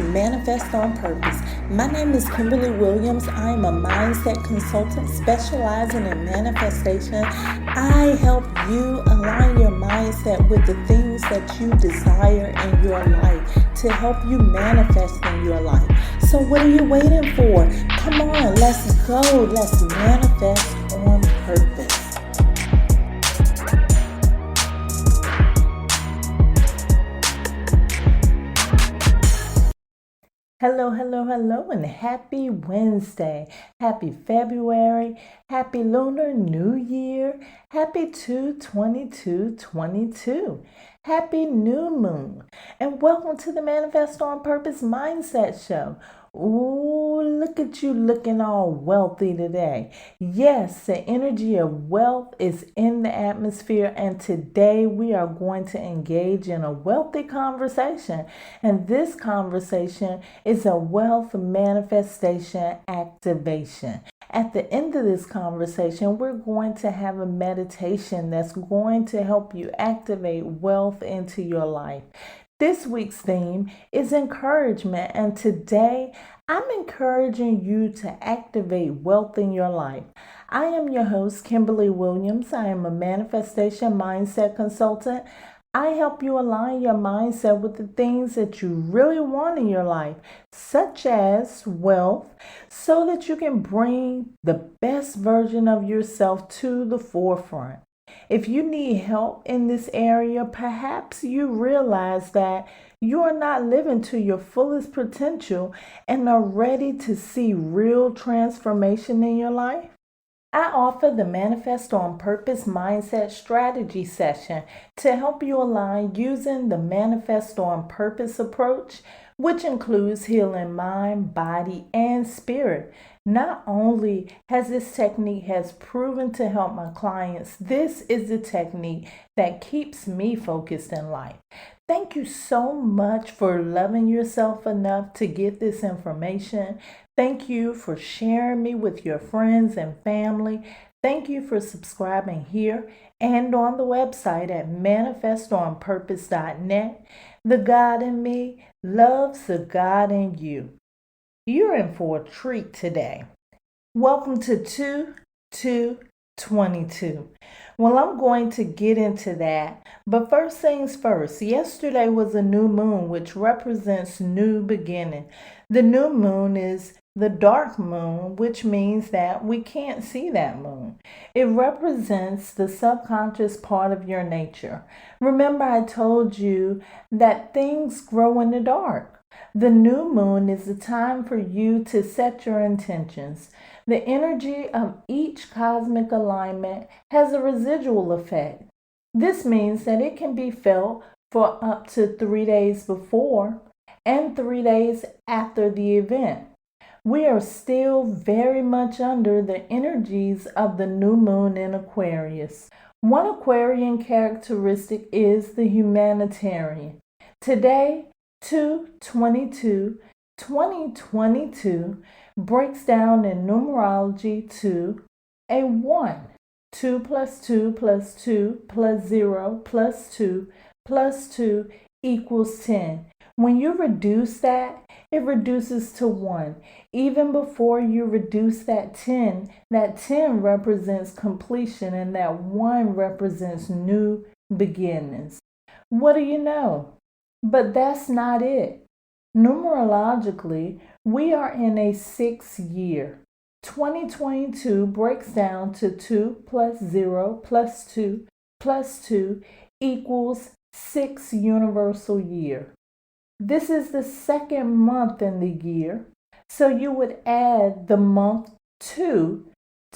to Manifest on Purpose. My name is Kimberly Williams. I am a mindset consultant specializing in manifestation. I help you align your mindset with the things that you desire in your life to help you manifest in your life. So what are you waiting for? Come on, let's go. Let's manifest on purpose. Hello, and happy Wednesday. Happy February. Happy Lunar New Year. Happy 2/22/22. Happy New Moon. And welcome to the Manifest on Purpose Mindset Show. Ooh, look at you looking all wealthy today. Yes, the energy of wealth is in the atmosphere, and today we are going to engage in a wealthy conversation. And this conversation is a wealth manifestation activation. At the end of this conversation, we're going to have a meditation that's going to help you activate wealth into your life. This week's theme is encouragement, and today I'm encouraging you to activate wealth in your life. I am your host, Kimberly Williams. I am a manifestation mindset consultant. I help you align your mindset with the things that you really want in your life, such as wealth, so that you can bring the best version of yourself to the forefront. If you need help in this area, perhaps you realize that you are not living to your fullest potential and are ready to see real transformation in your life. I offer the Manifest on Purpose Mindset Strategy session to help you align using the Manifest on Purpose approach, which includes healing mind, body, and spirit. Not only has this technique has proven to help my clients, this is the technique that keeps me focused in life. Thank you so much for loving yourself enough to get this information. Thank you for sharing me with your friends and family. Thank you for subscribing here and on the website at manifestonpurpose.net. The God in me loves the God in you. You're in for a treat today. Welcome to 2/2/22. Well, I'm going to get into that, but first things first. Yesterday was a new moon, which represents new beginning. The new moon is the dark moon, which means that we can't see that moon. It represents the subconscious part of your nature. Remember, I told you that things grow in the dark. The new moon is the time for you to set your intentions. The energy of each cosmic alignment has a residual effect. This means that it can be felt for up to 3 days before and 3 days after the event. We are still very much under the energies of the new moon in Aquarius. One Aquarian characteristic is the humanitarian. Today, 2/22/2022 breaks down in numerology to a 1. 2 plus 2 plus 2 plus 0 plus 2 plus 2 equals 10. When you reduce that, it reduces to 1. Even before you reduce that 10 represents completion, and that 1 represents new beginnings. What do you know? But that's not it. Numerologically, we are in a 6th year. 2022 breaks down to 2 plus 0 plus 2 plus 2 equals 6 universal year. This is the 2nd month in the year, so you would add the month 2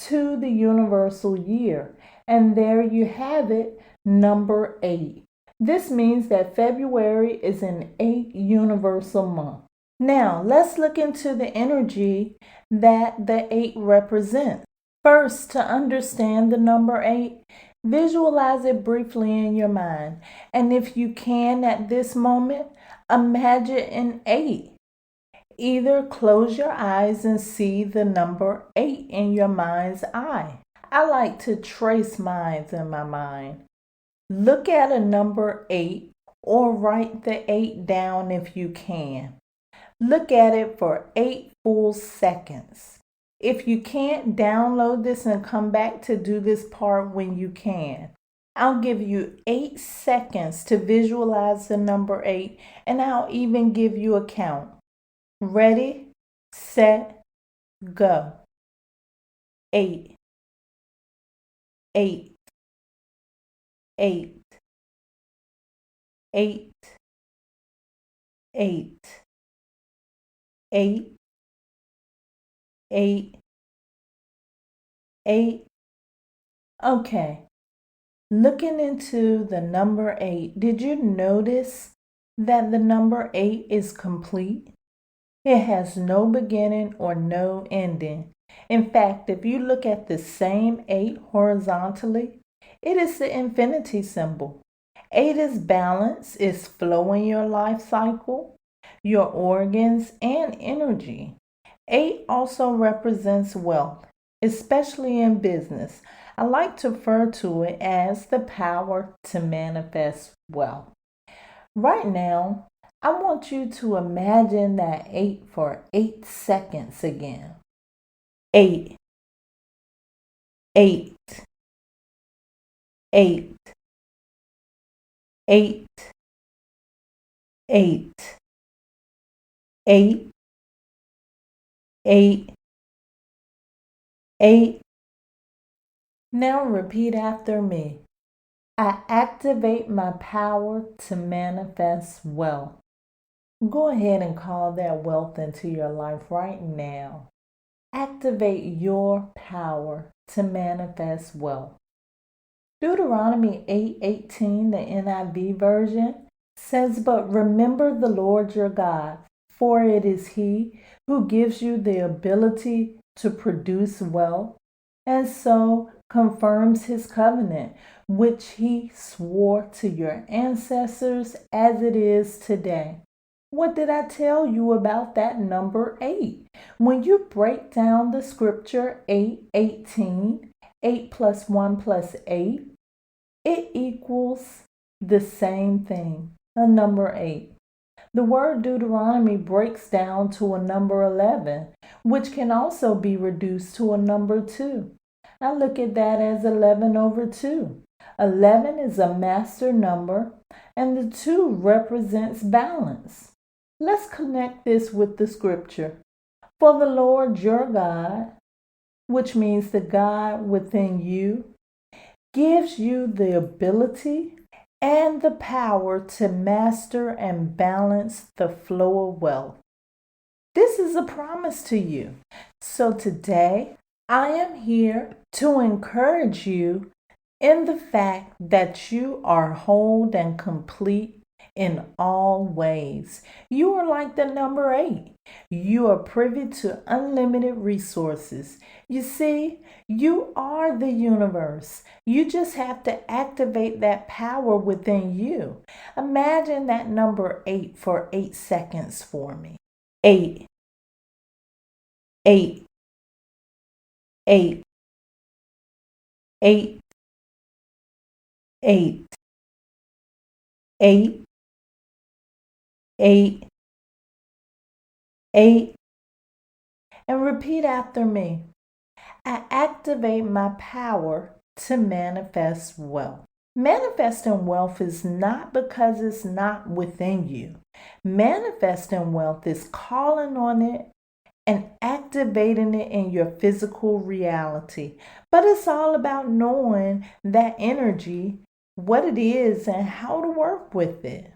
to the universal year, and there you have it, number 8. This means that February is an 8 universal month. Now, let's look into the energy that the 8 represents. First, to understand the number 8, visualize it briefly in your mind. And if you can at this moment, imagine an 8. Either close your eyes and see the number 8 in your mind's eye. I like to trace mine in my mind. Look at a number 8 or write the 8 down if you can. Look at it for 8 full seconds. If you can't download this and come back to do this part when you can, I'll give you 8 seconds to visualize the number 8, and I'll even give you a count. Ready, set, go. 8, 8, 8, 8, 8, 8, 8, 8. Okay. Looking into the number 8, did you notice that the number 8 is complete? It has no beginning or no ending. In fact, if you look at the same 8 horizontally, it is the infinity symbol. 8 is balance, is flow in your life cycle, your organs, and energy. 8 also represents wealth, especially in business. I like to refer to it as the power to manifest wealth. Right now, I want you to imagine that 8 for 8 seconds again. 8, 8, 8, 8, 8, 8, 8, 8. Now repeat after me. I activate my power to manifest wealth. Go ahead and call that wealth into your life right now. Activate your power to manifest wealth. Deuteronomy 8:18, the NIV version, says, "But remember the Lord your God, for it is He who gives you the ability to produce wealth, and so confirms His covenant, which He swore to your ancestors as it is today." What did I tell you about that number 8? When you break down the scripture 8:18, 8 plus 1 plus 8, it equals the same thing, a number 8. The word Deuteronomy breaks down to a number 11, which can also be reduced to a number 2. I look at that as 11 over 2. 11 is a master number, and the 2 represents balance. Let's connect this with the scripture. For the Lord your God, which means the God within you, gives you the ability and the power to master and balance the flow of wealth. This is a promise to you. So today, I am here to encourage you in the fact that you are whole and complete in all ways. You are like the number 8. You are privy to unlimited resources. You see, you are the universe. You just have to activate that power within you. Imagine that number 8 for 8 seconds for me. 8, 8, 8, 8, 8, 8, 8, 8, and repeat after me. I activate my power to manifest wealth. Manifesting wealth is not because it's not within you. Manifesting wealth is calling on it and activating it in your physical reality. But it's all about knowing that energy, what it is, and how to work with it.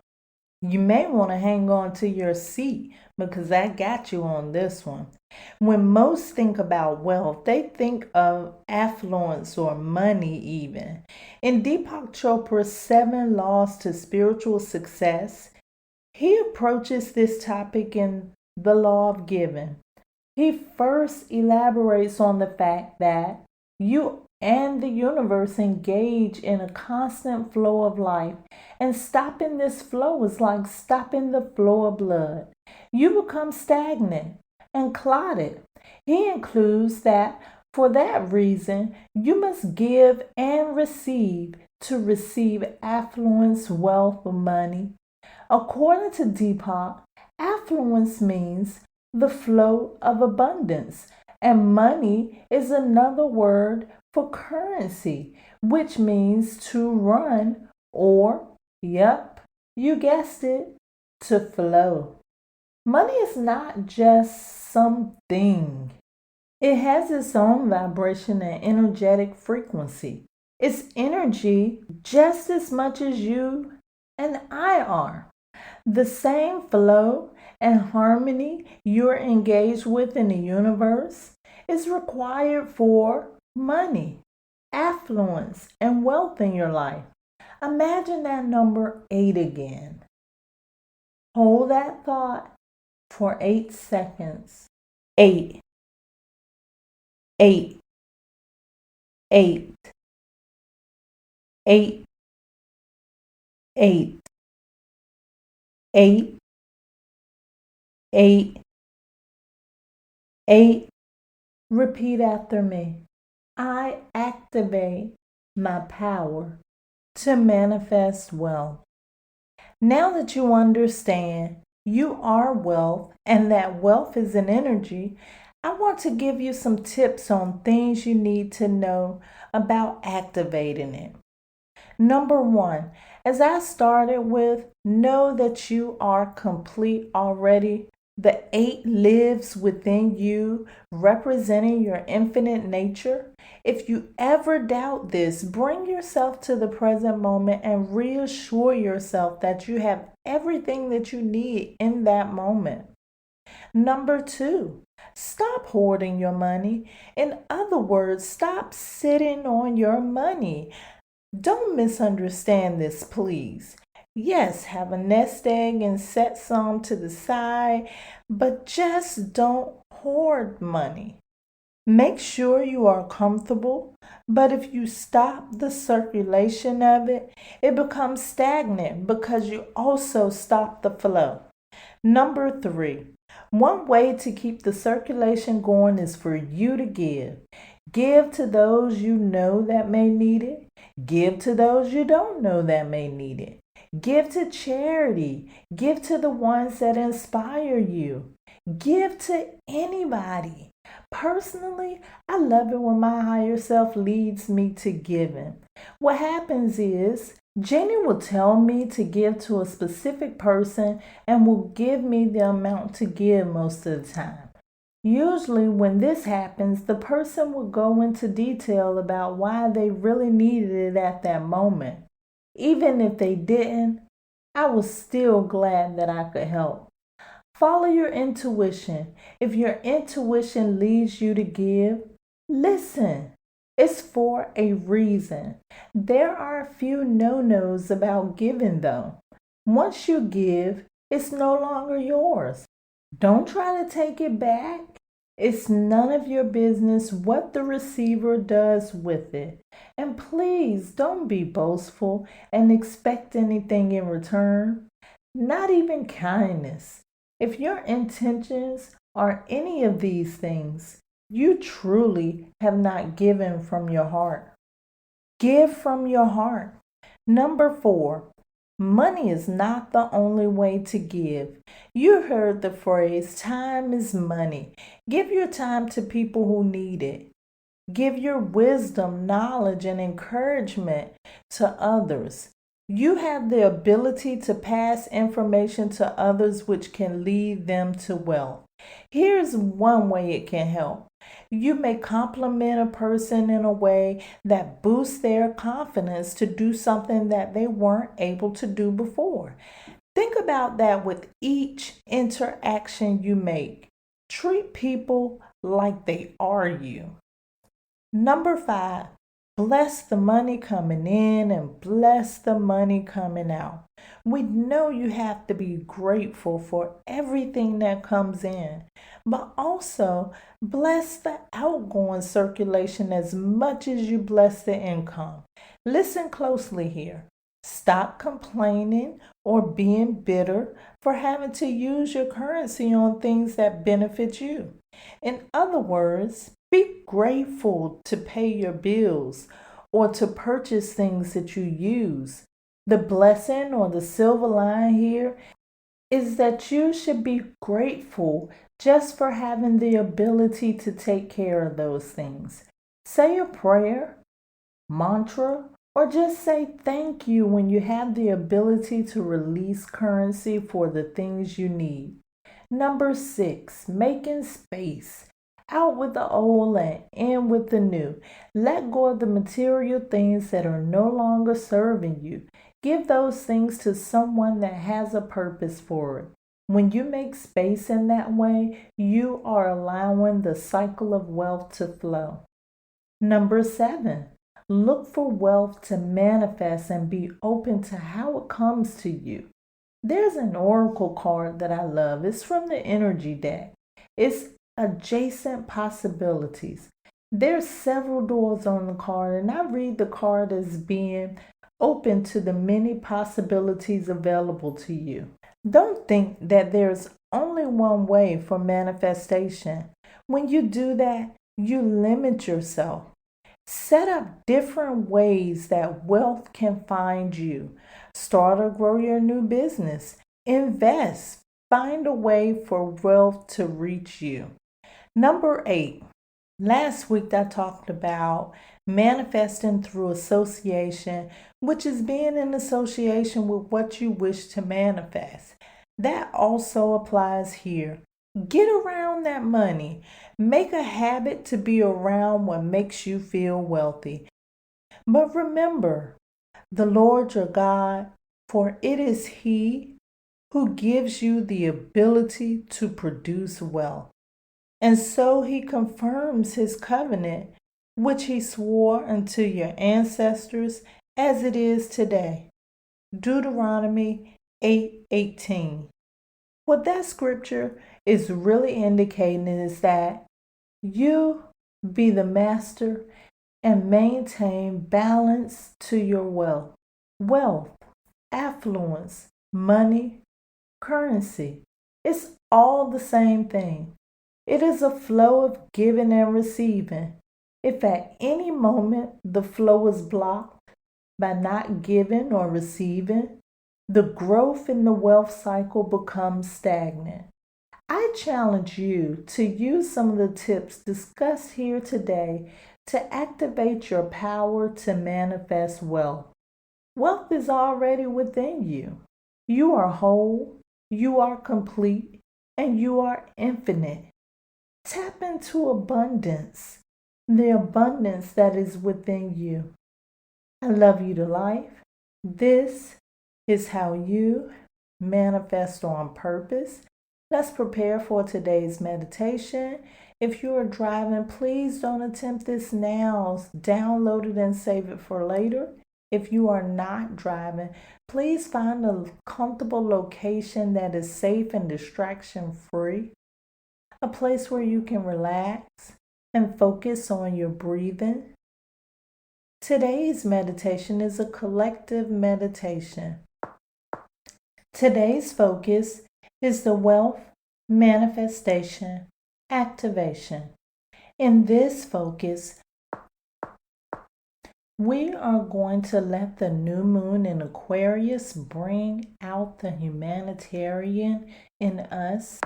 You may want to hang on to your seat because I got you on this one. When most think about wealth, they think of affluence or money even. In Deepak Chopra's 7 Laws to Spiritual Success, he approaches this topic in the Law of Giving. He first elaborates on the fact that you and the universe engage in a constant flow of life, and stopping this flow is like stopping the flow of blood. You become stagnant and clotted. He includes that for that reason, you must give and receive to receive affluence, wealth, or money. According to Deepak, Affluence means the flow of abundance, and money is another word for currency, which means to run or, yep, you guessed it, to flow. Money is not just something. It has its own vibration and energetic frequency. It's energy just as much as you and I are. The same flow and harmony you're engaged with in the universe is required for money, affluence, and wealth in your life. Imagine that number 8 again. Hold that thought for 8 seconds. 8, 8, 8, 8, 8, 8, 8, 8. Repeat after me. I activate my power to manifest wealth. Now that you understand you are wealth and that wealth is an energy, I want to give you some tips on things you need to know about activating it. Number 1, as I started with, know that you are complete already. The 8 lives within you, representing your infinite nature. If you ever doubt this, bring yourself to the present moment and reassure yourself that you have everything that you need in that moment. Number 2, stop hoarding your money. In other words, stop sitting on your money. Don't misunderstand this, please. Yes, have a nest egg and set some to the side, but just don't hoard money. Make sure you are comfortable, but if you stop the circulation of it, it becomes stagnant because you also stop the flow. Number 3, one way to keep the circulation going is for you to give. Give to those you know that may need it. Give to those you don't know that may need it. Give to charity. Give to the ones that inspire you. Give to anybody. Personally, I love it when my higher self leads me to giving. What happens is, Jenny will tell me to give to a specific person and will give me the amount to give most of the time. Usually when this happens, the person will go into detail about why they really needed it at that moment. Even if they didn't, I was still glad that I could help. Follow your intuition. If your intuition leads you to give, listen. It's for a reason. There are a few no-nos about giving though. Once you give, it's no longer yours. Don't try to take it back. It's none of your business what the receiver does with it. And please don't be boastful and expect anything in return, not even kindness. If your intentions are any of these things, you truly have not given from your heart. Give from your heart. Number 4, money is not the only way to give. You heard the phrase, time is money. Give your time to people who need it. Give your wisdom, knowledge, and encouragement to others. You have the ability to pass information to others which can lead them to wealth. Here's one way it can help. You may compliment a person in a way that boosts their confidence to do something that they weren't able to do before. Think about that with each interaction you make. Treat people like they are you. Number 5, bless the money coming in and bless the money coming out. We know you have to be grateful for everything that comes in, but also bless the outgoing circulation as much as you bless the income. Listen closely here. Stop complaining or being bitter for having to use your currency on things that benefit you. In other words, be grateful to pay your bills or to purchase things that you use. The blessing or the silver line here is that you should be grateful just for having the ability to take care of those things. Say a prayer, mantra, or just say thank you when you have the ability to release currency for the things you need. Number 6, making space. Out with the old and in with the new. Let go of the material things that are no longer serving you. Give those things to someone that has a purpose for it. When you make space in that way, you are allowing the cycle of wealth to flow. Number 7, look for wealth to manifest and be open to how it comes to you. There's an oracle card that I love. It's from the energy deck. It's adjacent possibilities. There's several doors on the card, and I read the card as being open to the many possibilities available to you. Don't think that there's only one way for manifestation. When you do that, you limit yourself. Set up different ways that wealth can find you. Start or grow your new business. Invest. Find a way for wealth to reach you. Number 8. Last week I talked about manifesting through association, which is being in association with what you wish to manifest. That also applies here. Get around that money. Make a habit to be around what makes you feel wealthy. But remember, the Lord your God, for it is He who gives you the ability to produce wealth. And so He confirms His covenant, which He swore unto your ancestors, as it is today. Deuteronomy 8:18. What that scripture is really indicating is that you be the master and maintain balance to your wealth. Wealth, affluence, money, currency. It's all the same thing. It is a flow of giving and receiving. If at any moment the flow is blocked by not giving or receiving, the growth in the wealth cycle becomes stagnant. I challenge you to use some of the tips discussed here today to activate your power to manifest wealth. Wealth is already within you. You are whole, you are complete, and you are infinite. Tap into abundance, the abundance that is within you. I love you to life. This is how you manifest on purpose. Let's prepare for today's meditation. If you are driving, please don't attempt this now. Download it and save it for later. If you are not driving, please find a comfortable location that is safe and distraction free. A place where you can relax and focus on your breathing. Today's meditation is a collective meditation. Today's focus is the wealth manifestation activation. In this focus, we are going to let the new moon in Aquarius bring out the humanitarian in us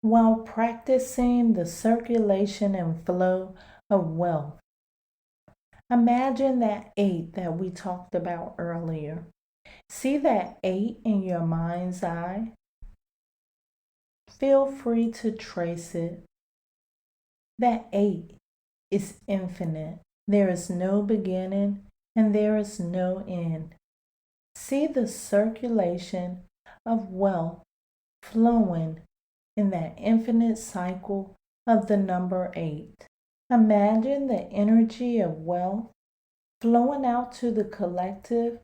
while practicing the circulation and flow of wealth. Imagine that 8 that we talked about earlier. See that 8 in your mind's eye? Feel free to trace it. That 8 is infinite. There is no beginning and there is no end. See the circulation of wealth flowing in that infinite cycle of the number 8. Imagine the energy of wealth flowing out to the collective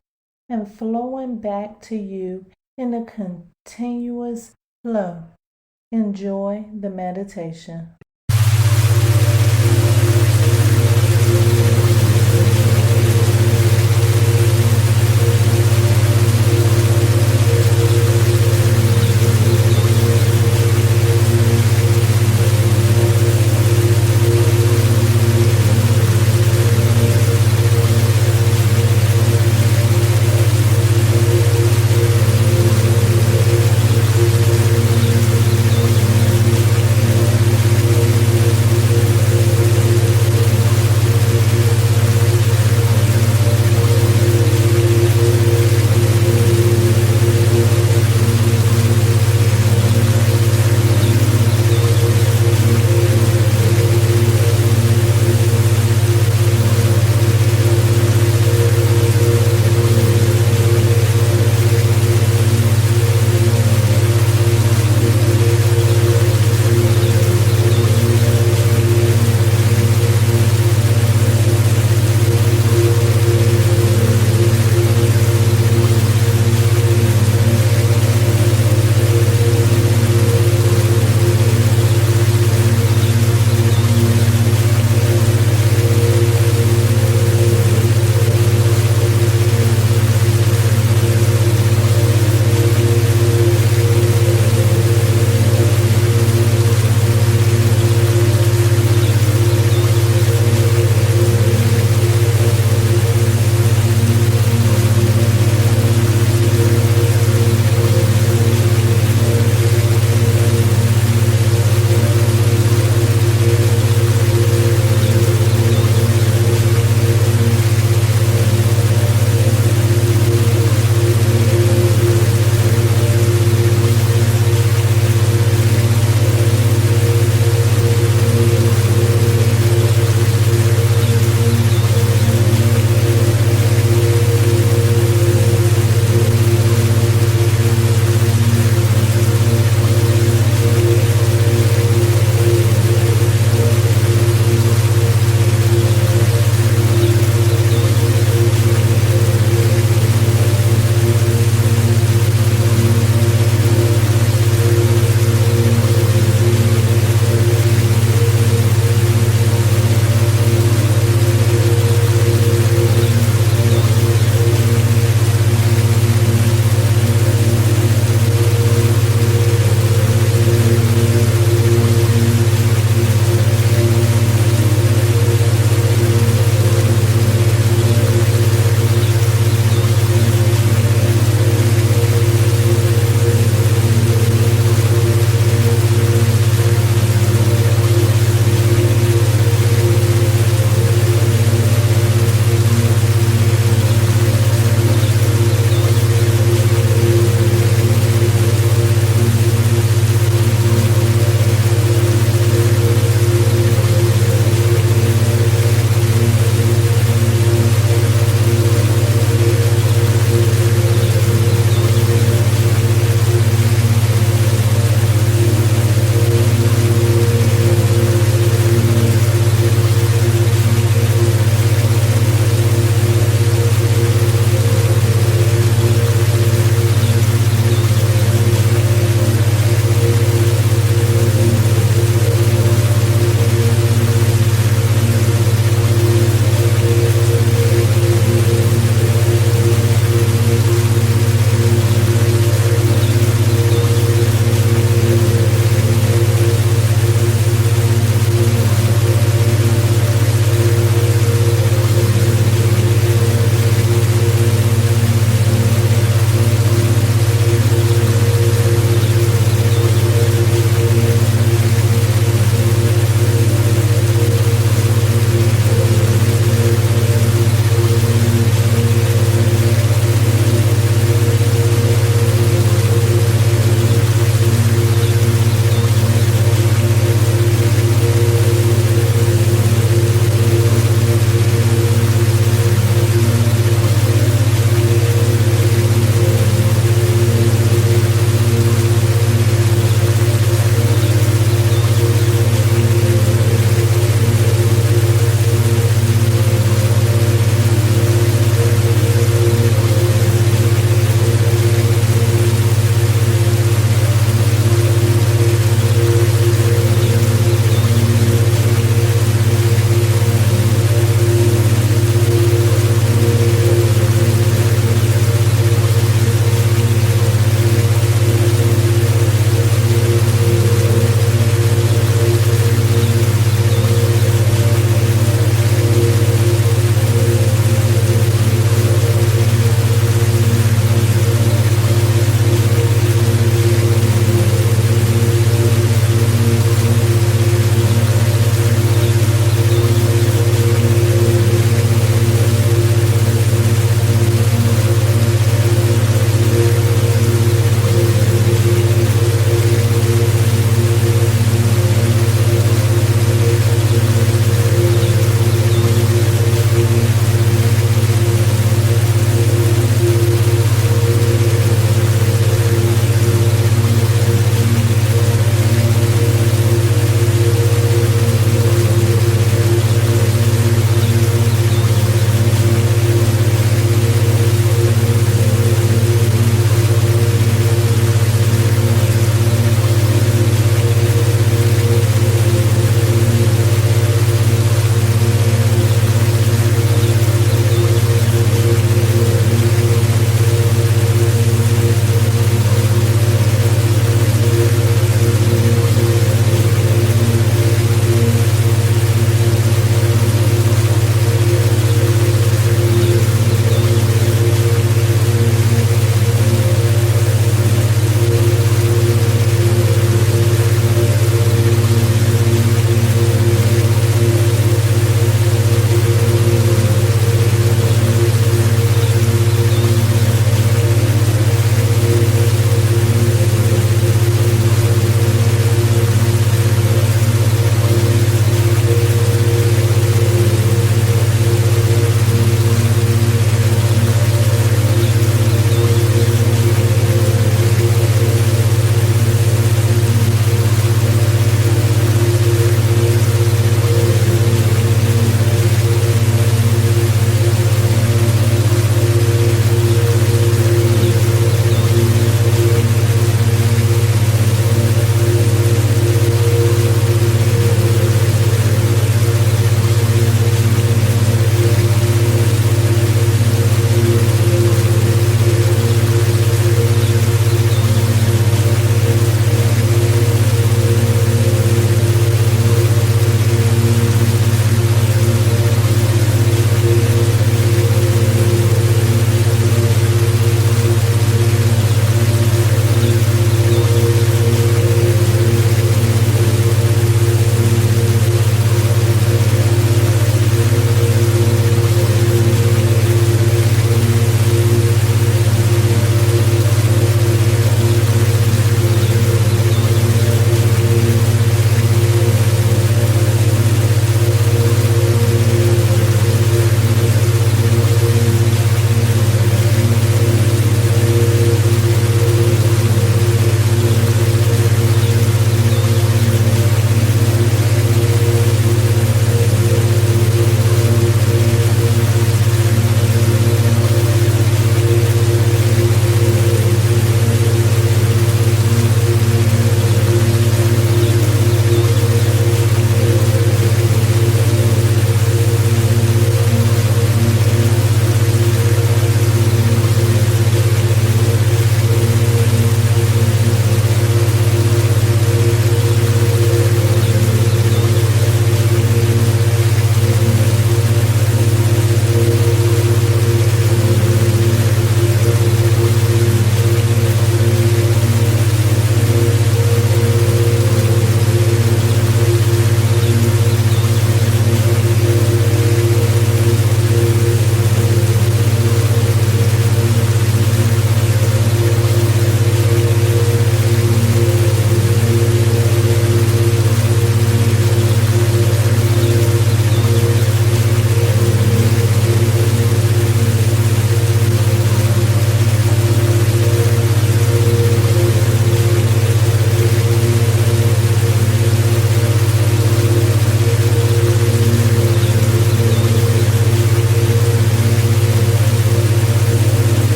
and flowing back to you in a continuous flow. Enjoy the meditation.